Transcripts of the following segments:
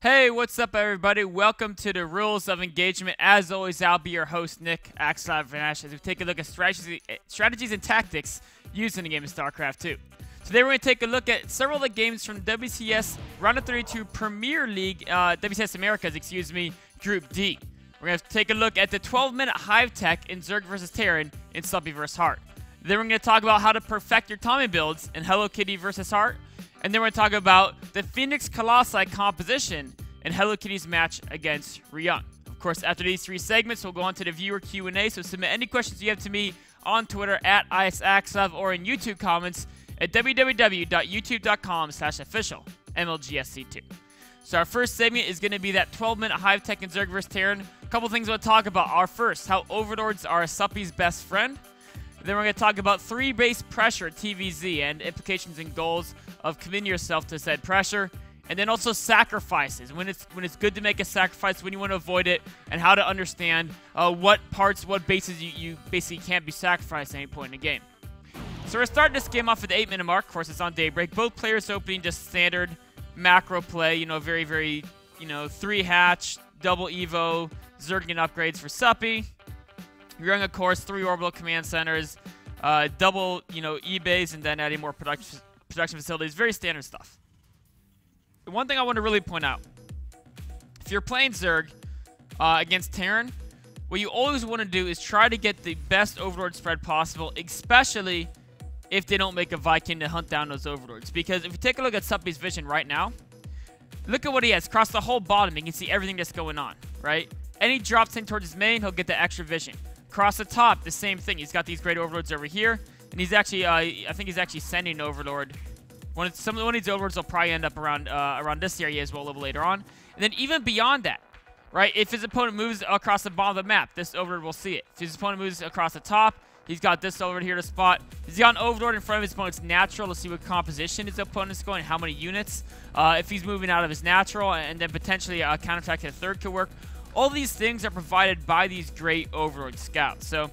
Hey, what's up, everybody? Welcome to the Rules of Engagement. As always, I'll be your host, Nick, axslav, ranish, as we take a look at strategies and tactics used in the game of Starcraft 2. Today, we're going to take a look at several of the games from WCS Round of 32 Premier League, WCS Americas, Group D. We're going to take a look at the 12-minute Hive tech in Zerg vs. Terran in Suppy vs. Heart. Then we're going to talk about how to perfect your Tommy builds in Hello Kitty vs. Heart. And then we're going to talk about the Phoenix Colossi composition in Hello Kitty's match against Ryung. Of course, after these three segments, we'll go on to the viewer Q&A, so submit any questions you have to me on Twitter at axslav or in YouTube comments at www.youtube.com/official MLGSC2. So our first segment is going to be that 12-minute Hive tech and Zerg vs. Terran. A couple things we'll talk about are first, how Overlords are Suppy's best friend. Then we're going to talk about 3 base pressure TVZ and implications and goals of committing yourself to said pressure. And then also sacrifices, when it's good to make a sacrifice, when you want to avoid it, and how to understand what bases you basically can't be sacrificed at any point in the game. So we're starting this game off at the 8-minute mark. Of course, it's on Daybreak. Both players opening just standard macro play, very, very, 3-hatch, double Evo, Zerg and upgrades for Suppy. Ryung, of course, 3 orbital command centers, double, E-base, and then adding more production facilities. Very standard stuff. One thing I want to really point out, if you're playing Zerg against Terran, what you always want to do is try to get the best Overlord spread possible, especially if they don't make a Viking to hunt down those Overlords. Because if you take a look at Suppy's vision right now, look at what he has. Across the whole bottom, you can see everything that's going on, right? And he drops in towards his main, he'll get the extra vision. Across the top, the same thing. He's got these great Overlords over here, and he's actually, I think he's actually sending an Overlord. One of these Overlords will probably end up around this area as well a little later on. And then even beyond that, right? If his opponent moves across the bottom of the map, this Overlord will see it. If his opponent moves across the top, he's got this Overlord here to spot. He's got an Overlord in front of his opponent's natural to see what composition his opponent's going, how many units. If he's moving out of his natural, and then potentially a counterattack to the third could work. All these things are provided by these great Overlord scouts. So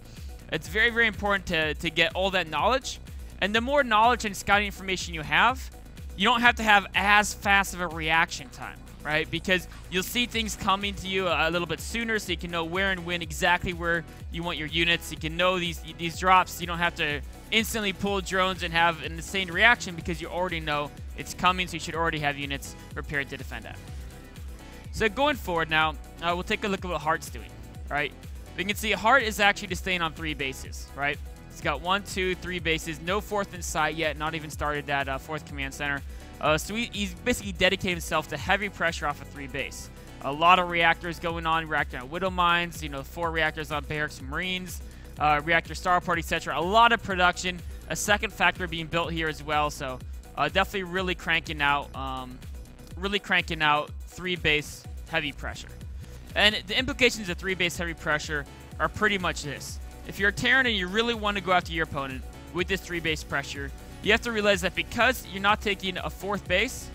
it's very, very important to get all that knowledge. And the more knowledge and scouting information you have, you don't have to have as fast of a reaction time, right? Because you'll see things coming to you a little bit sooner, so you can know where and when exactly where you want your units. You can know these drops. You don't have to instantly pull drones and have an insane reaction because you already know it's coming, so you should already have units prepared to defend that. So going forward now, we'll take a look at what Heart's doing, right? We can see Heart is actually just staying on 3 bases, right? He's got 1, 2, 3 bases, no 4th in sight yet, not even started that 4th command center. So he's basically dedicated himself to heavy pressure off of 3 base. A lot of reactors going on, reactor on Widow Mines, 4 reactors on Barracks and Marines, reactor Starport, etc. A lot of production, a second factory being built here as well, so definitely really cranking out 3 base heavy pressure. And the implications of 3 base heavy pressure are pretty much this. If you're a Terran and you really want to go after your opponent with this 3 base pressure, you have to realize that because you're not taking a 4th base,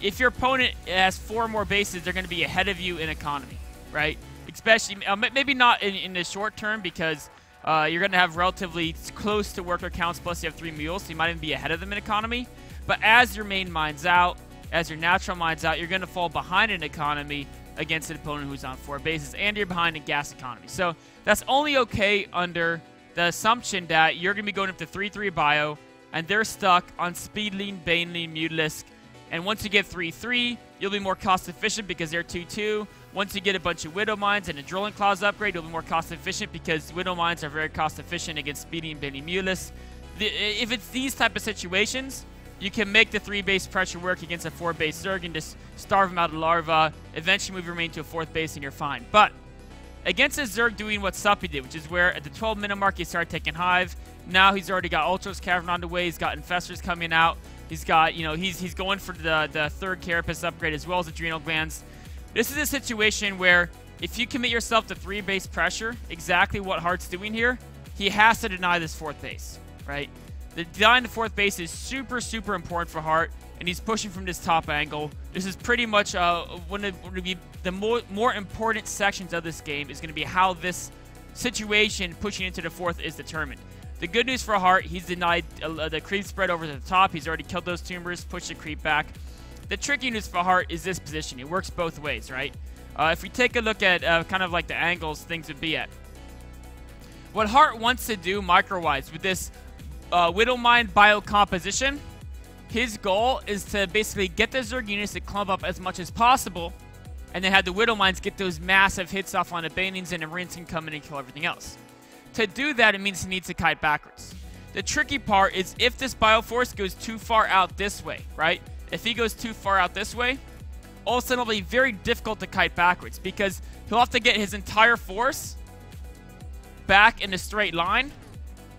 if your opponent has 4 more bases, they're going to be ahead of you in economy, right? Especially, maybe not in the short term, because you're going to have relatively close to worker counts, plus you have 3 mules, so you might even be ahead of them in economy. But as your main mines out, as your natural mines out, you're going to fall behind in economy against an opponent who's on 4 bases, and you're behind in gas economy. So that's only okay under the assumption that you're going to be going up to 3-3 bio, and they're stuck on Speedling, Baneley, Mutalisk. And once you get 3-3, you'll be more cost efficient because they're 2-2. Once you get a bunch of Widow Mines and a Drilling Claws upgrade, you'll be more cost efficient because Widow Mines are very cost efficient against Speeding, Baneley, Mutalisk. If it's these type of situations, you can make the 3 base pressure work against a 4 base Zerg and just starve him out of larva. Eventually move your main to a 4th base and you're fine. But against a Zerg doing what Suppy did, which is where at the 12-minute mark he started taking Hive. Now he's already got Ultros Cavern on the way. He's got Infestors coming out. He's got, he's going for the 3rd Carapace upgrade as well as Adrenal Glands. This is a situation where if you commit yourself to 3 base pressure, exactly what Heart's doing here, he has to deny this 4th base, right? The denying the 4th base is super, super important for Heart, and he's pushing from this top angle. This is pretty much one of the more important sections of this game is going to be how this situation pushing into the 4th is determined. The good news for Heart, he's denied the creep spread over to the top. He's already killed those tumors, pushed the creep back. The tricky news for Hart is this position. It works both ways, right? If we take a look at kind of like the angles things would be at. What Hart wants to do micro-wise with this Widowmine biocomposition, his goal is to basically get the Zerg units to clump up as much as possible, and then have the Widowmines get those massive hits off on the Banings, and the Rinse can come in and kill everything else. To do that, it means he needs to kite backwards. The tricky part is if this Bioforce goes too far out this way, right? If he goes too far out this way, all of a sudden it'll be very difficult to kite backwards, because he'll have to get his entire force back in a straight line,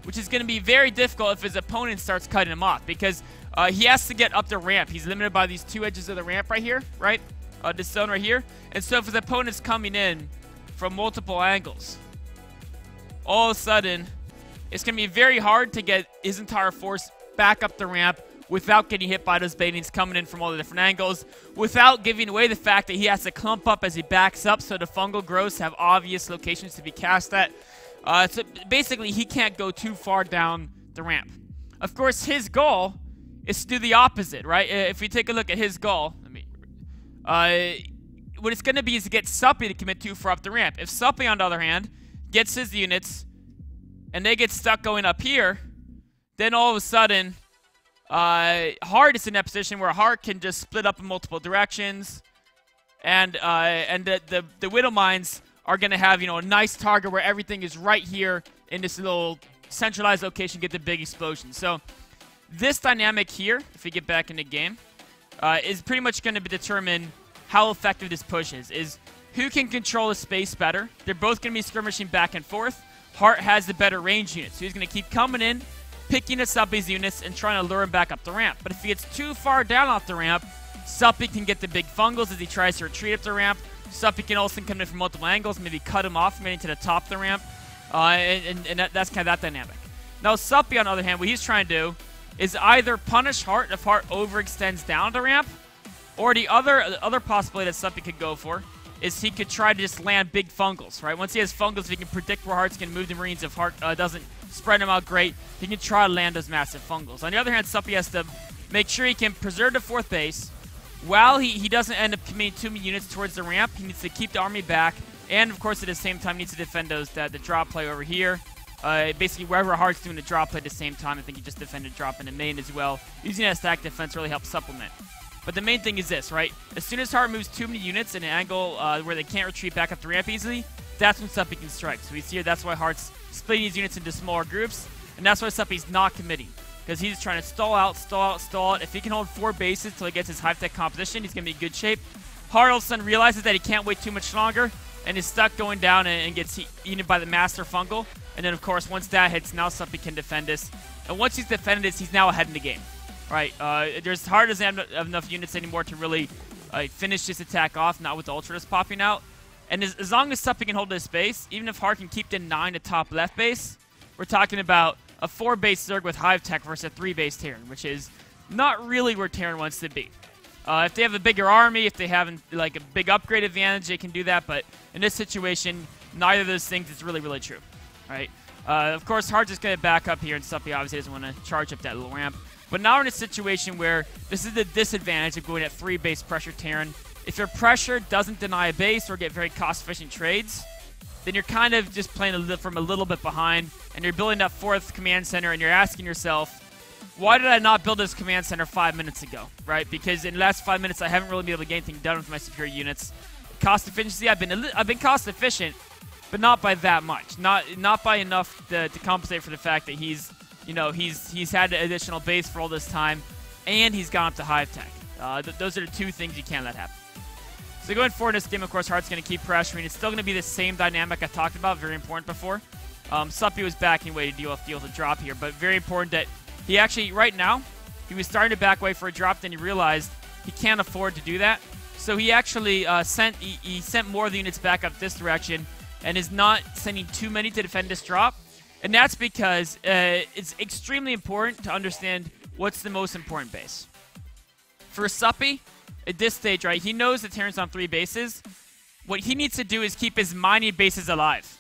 which is going to be very difficult if his opponent starts cutting him off, because he has to get up the ramp. He's limited by these two edges of the ramp right here, right? This zone right here. And so if his opponent's coming in from multiple angles, all of a sudden, it's going to be very hard to get his entire force back up the ramp without getting hit by those Banings coming in from all the different angles, without giving away the fact that he has to clump up as he backs up so the fungal growths have obvious locations to be cast at. So basically, he can't go too far down the ramp. Of course, his goal is to do the opposite, right? If we take a look at his goal, what it's going to be is to get Suppy to commit too far up the ramp. If Suppy, on the other hand, gets his units and they get stuck going up here, then all of a sudden, Hart is in that position where Hart can just split up in multiple directions, and the Widowmines are going to have, a nice target where everything is right here in this little centralized location, get the big explosion. So this dynamic here, if we get back in the game, is pretty much going to determine how effective this push is who can control the space better. They're both going to be skirmishing back and forth. Hart has the better range units, so he's going to keep coming in, picking us up his units, and trying to lure him back up the ramp. But if he gets too far down off the ramp, Suppy can get the big fungals as he tries to retreat up the ramp. Suppy can also come in from multiple angles, maybe cut him off from getting to the top of the ramp. That's kind of that dynamic. Now, Suppy, on the other hand, what he's trying to do is either punish Hart if Hart overextends down the ramp, or the other possibility that Suppy could go for is he could try to just land big fungals, right? Once he has fungals, he can predict where Hart's going to move the Marines. If Hart doesn't spread them out great, he can try to land those massive fungals. On the other hand, Suppy has to make sure he can preserve the 4th base. While he doesn't end up committing too many units towards the ramp, he needs to keep the army back, and of course at the same time needs to defend the drop play over here. Basically wherever Hart's doing the drop play at the same time, I think he just defended drop in the main as well. Using that stack defense really helps supplement. But the main thing is this, right? As soon as Hart moves too many units in an angle where they can't retreat back up the ramp easily, that's when Suppy can strike. So we see here that's why Hart's splitting his units into smaller groups, and that's why Suppy's not committing. Because he's trying to stall out. If he can hold 4 bases till he gets his Hive Tech composition, he's going to be in good shape. Hart all of a sudden realizes that he can't wait too much longer, and is stuck going down and gets eaten by the Master Fungal. And then, of course, once that hits, now Suppy can defend this. And once he's defended this, he's now ahead in the game. Right? Hart doesn't have enough units anymore to really finish this attack off, not with the Ultra just popping out. And as long as Suppy can hold this base, even if Hart can keep the 9 to top left base, we're talking about a 4-base Zerg with Hive Tech versus a 3-base Terran, which is not really where Terran wants to be. If they have a bigger army, if they have like a big upgrade advantage, they can do that. But in this situation, neither of those things is really, really true. Right? Of course, Hart's just going to back up here, and Suppy obviously doesn't want to charge up that little ramp. But now we're in a situation where this is the disadvantage of going at 3-base pressure Terran. If your pressure doesn't deny a base or get very cost-efficient trades, then you're kind of just playing from a little bit behind, and you're building that 4th command center, and you're asking yourself, why did I not build this command center 5 minutes ago, right? Because in the last 5 minutes, I haven't really been able to get anything done with my superior units. Cost efficiency, I've been cost efficient, but not by that much. Not by enough to compensate for the fact that he's had an additional base for all this time, and he's gone up to Hive Tech. Those are the 2 things you can't let happen. So going forward in this game, of course, Hart's going to keep pressuring. It's still going to be the same dynamic I talked about, very important before. Suppy was backing away to deal with a drop here, but very important that he actually, right now, he was starting to back away for a drop, then he realized he can't afford to do that. So he actually sent more of the units back up this direction, and is not sending too many to defend this drop. And that's because it's extremely important to understand what's the most important base. For Suppy, at this stage, right, he knows the Terran's on 3 bases. What he needs to do is keep his mining bases alive.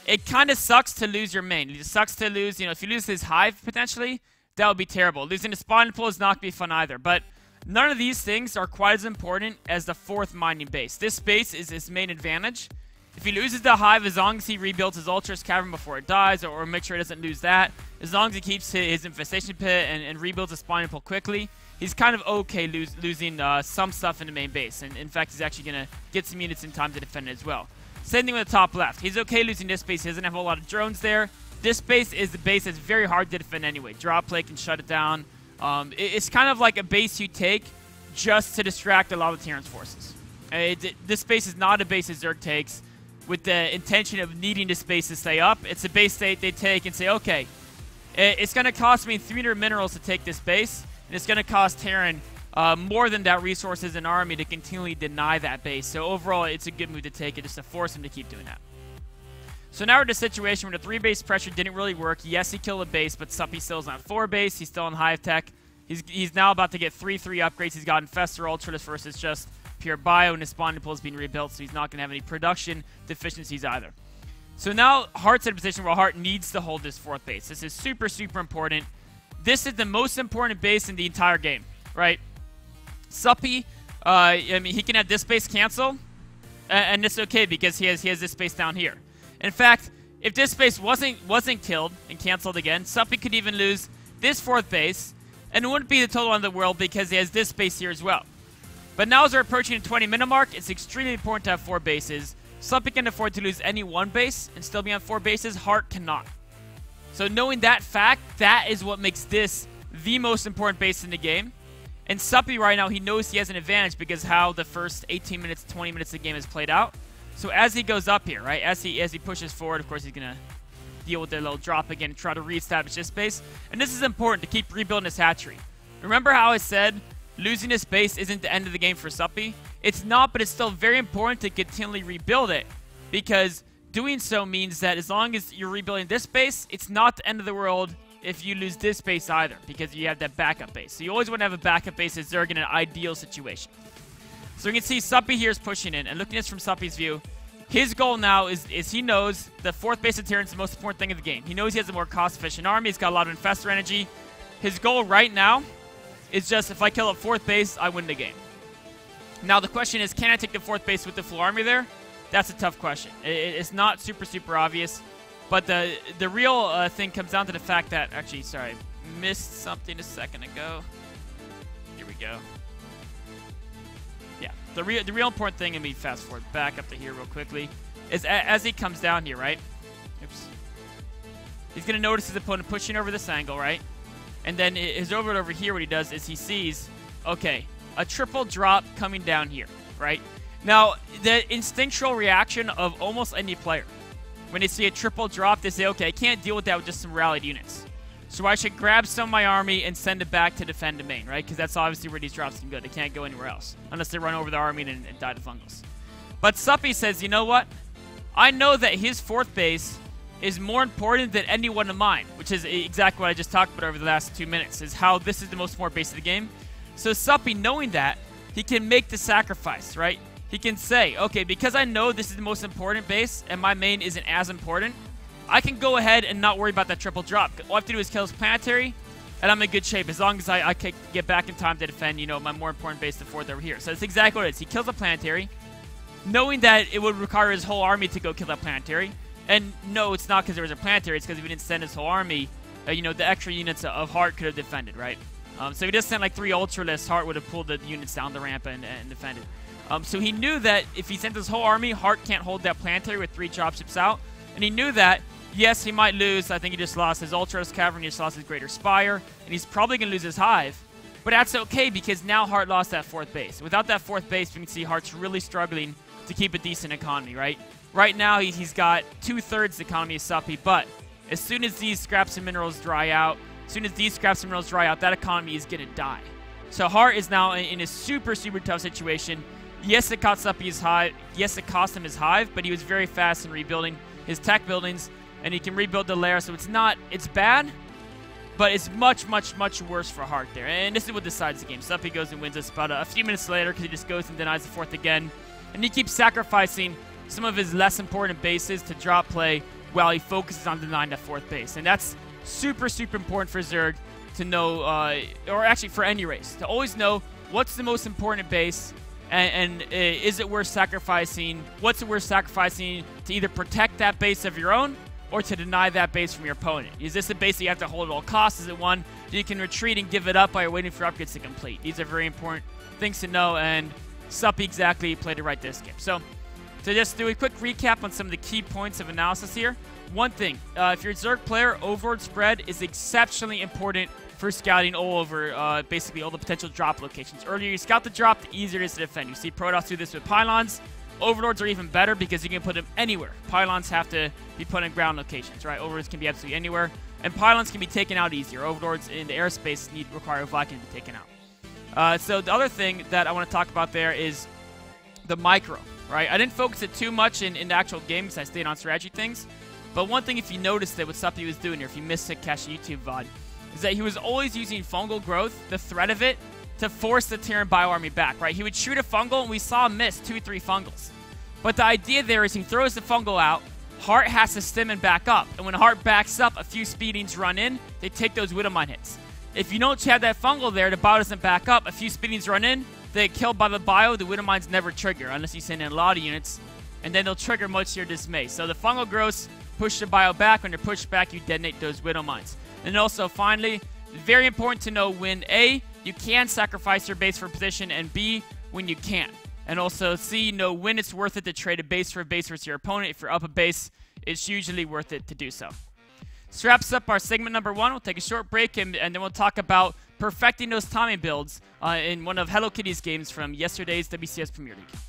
It kind of sucks to lose your main. It sucks to lose, if you lose his Hive, potentially, that would be terrible. Losing the spawn pool is not going to be fun either. But None of these things are quite as important as the 4th mining base. This base is his main advantage. If he loses the Hive, as long as he rebuilds his Ultra's Cavern before it dies, or make sure he doesn't lose that, as long as he keeps his Infestation Pit and rebuilds his spawning pool quickly, he's kind of okay losing some stuff in the main base. And in fact, he's actually going to get some units in time to defend it as well. Same thing with the top left. He's okay losing this base. He doesn't have a lot of drones there. This base is the base that's very hard to defend anyway. Drop play can shut it down. It's kind of like a base you take just to distract a lot of Terran's forces. This base is not a base that Zerg takes with the intention of needing this base to stay up. It's a base they take and say, okay, it's going to cost me 300 minerals to take this base, and it's going to cost Terran more than that resources and army to continually deny that base. So overall, it's a good move to take it just to force him to keep doing that. So now we're in a situation where the 3-base pressure didn't really work. Yes, he killed a base, but Suppy still is on 4-base. He's still on Hive Tech. He's now about to get 3/3 upgrades. He's gotten Fester Ultra versus just pure bio, and his spawning pool is being rebuilt, so he's not going to have any production deficiencies either. So now Heart's in a position where Heart needs to hold this 4th base. This is super, super important. This is the most important base in the entire game, right? Suppy, I mean, he can have this base cancel, and it's okay because he has this base down here. In fact, if this base wasn't killed and canceled again, Suppy could even lose this 4th base, and it wouldn't be the total end of the world because he has this base here as well. But now as we're approaching the 20-minute mark, it's extremely important to have 4 bases. Suppy can afford to lose any 1 base and still be on 4 bases. Heart cannot. So knowing that fact, that is what makes this the most important base in the game. And Suppy right now, he knows he has an advantage because how the first 18 minutes, 20 minutes of the game is played out. So as he goes up here, right, as he pushes forward, of course he's going to deal with their little drop again and try to reestablish this base. And this is important to keep rebuilding this hatchery. Remember how I said losing this base isn't the end of the game for Suppy? It's not, but it's still very important to continually rebuild it, because doing so means that as long as you're rebuilding this base, it's not the end of the world if you lose this base either, because you have that backup base. So you always want to have a backup base as Zerg in an ideal situation. So you can see Suppy here is pushing in, and looking at this from Suppy's view, his goal now is he knows the 4th base of Terran is the most important thing in the game. He knows he has a more cost-efficient army. He's got a lot of Infestor energy. His goal right now is just, if I kill a 4th base, I win the game. Now the question is, can I take the 4th base with the full army there? That's a tough question. It's not super, super obvious. But the real thing comes down to the fact that, actually, sorry, I missed something a second ago. Here we go. Yeah, the real important thing, and me fast forward back up to here real quickly, is as he comes down here, right? Oops. He's going to notice his opponent pushing over this angle, right? And then his overlord over here, what he does is he sees, okay, a triple drop coming down here, right? Now, the instinctual reaction of almost any player, when they see a triple drop, they say, okay, I can't deal with that with just some rallied units. So I should grab some of my army and send it back to defend the main, right? Because that's obviously where these drops can go. They can't go anywhere else unless they run over the army and die to fungals. But Suppy says, you know what? I know that his 4th base is more important than any one of mine, which is exactly what I just talked about over the last 2 minutes, is how this is the most important base of the game. So Suppy, knowing that, he can make the sacrifice, right? He can say, okay, because I know this is the most important base and my main isn't as important, I can go ahead and not worry about that triple drop. All I have to do is kill his planetary, and I'm in good shape as long as I can get back in time to defend, you know, my more important base, the 4th over here. So that's exactly what it is. He kills a planetary, knowing that it would require his whole army to go kill that planetary. And no, it's not because there was a planetary. It's because if he didn't send his whole army, you know, the extra units of Heart could have defended, right? So if he just sent like 3 Ultralists, Heart would have pulled the units down the ramp and defended. So he knew that if he sent his whole army, Heart can't hold that planetary with 3 dropships out. And he knew that, yes, he might lose. I think he just lost his Ultra's Cavern, he just lost his Greater Spire, and he's probably going to lose his Hive. But that's okay because now Heart lost that 4th base. Without that 4th base, we can see Heart's really struggling to keep a decent economy, right? Right now, he's got 2/3 the economy of Suppy, but as soon as these scraps and minerals dry out, that economy is going to die. So Heart is now in a super, super tough situation. Yes, it cost Suppy his Hive. Yes, it cost him his Hive, but he was very fast in rebuilding his tech buildings, and he can rebuild the lair, so it's bad, but it's much, much, much worse for Heart there. And this is what decides the game. Suppy goes and wins us about a few minutes later because he just goes and denies the 4th again, and he keeps sacrificing some of his less important bases to drop play while he focuses on denying that 4th base. And that's super, super important for Zerg to know, or actually for any race, to always know what's the most important base, and is it worth sacrificing? What's it worth sacrificing to either protect that base of your own or to deny that base from your opponent? Is this a base that you have to hold at all costs? Is it one that you can retreat and give it up while you're waiting for upgrades to complete? These are very important things to know, and Suppy exactly played it right this game. So to just do a quick recap on some of the key points of analysis here. One thing, if you're a Zerg player, Overlord spread is exceptionally important for scouting all over, basically all the potential drop locations. Earlier you scout the drop, the easier it is to defend. You see Protoss do this with pylons. Overlords are even better because you can put them anywhere. Pylons have to be put in ground locations, right? Overlords can be absolutely anywhere. And pylons can be taken out easier. Overlords in the airspace require a Viking to be taken out. So the other thing that I want to talk about there is the micro, right? I didn't focus it too much in the actual game because I stayed on strategy things. But one thing, if you noticed that what Suppy was doing here, if you missed it, catch the YouTube VOD, is that he was always using fungal growth, the threat of it, to force the Terran bioarmy back, right? He would shoot a fungal, and we saw him miss 2-3 fungals. But the idea there is he throws the fungal out, Heart has to stem and back up. And when Heart backs up, a few speedings run in, they take those Widowmine hits. If you don't have that fungal there, the bio doesn't back up, a few speedings run in, they get killed by the bio, the Widowmines never trigger, unless you send in a lot of units, and then they'll trigger much to your dismay. So the fungal growths push the bio back. When they're pushed back, you detonate those Widowmines. And also, finally, very important to know when A, you can sacrifice your base for position, and B, when you can't. And also, C, know when it's worth it to trade a base for a base versus your opponent. If you're up a base, it's usually worth it to do so. This wraps up our segment number 1. We'll take a short break, and then we'll talk about perfecting those timing builds in one of Hello Kitty's games from yesterday's WCS Premier League.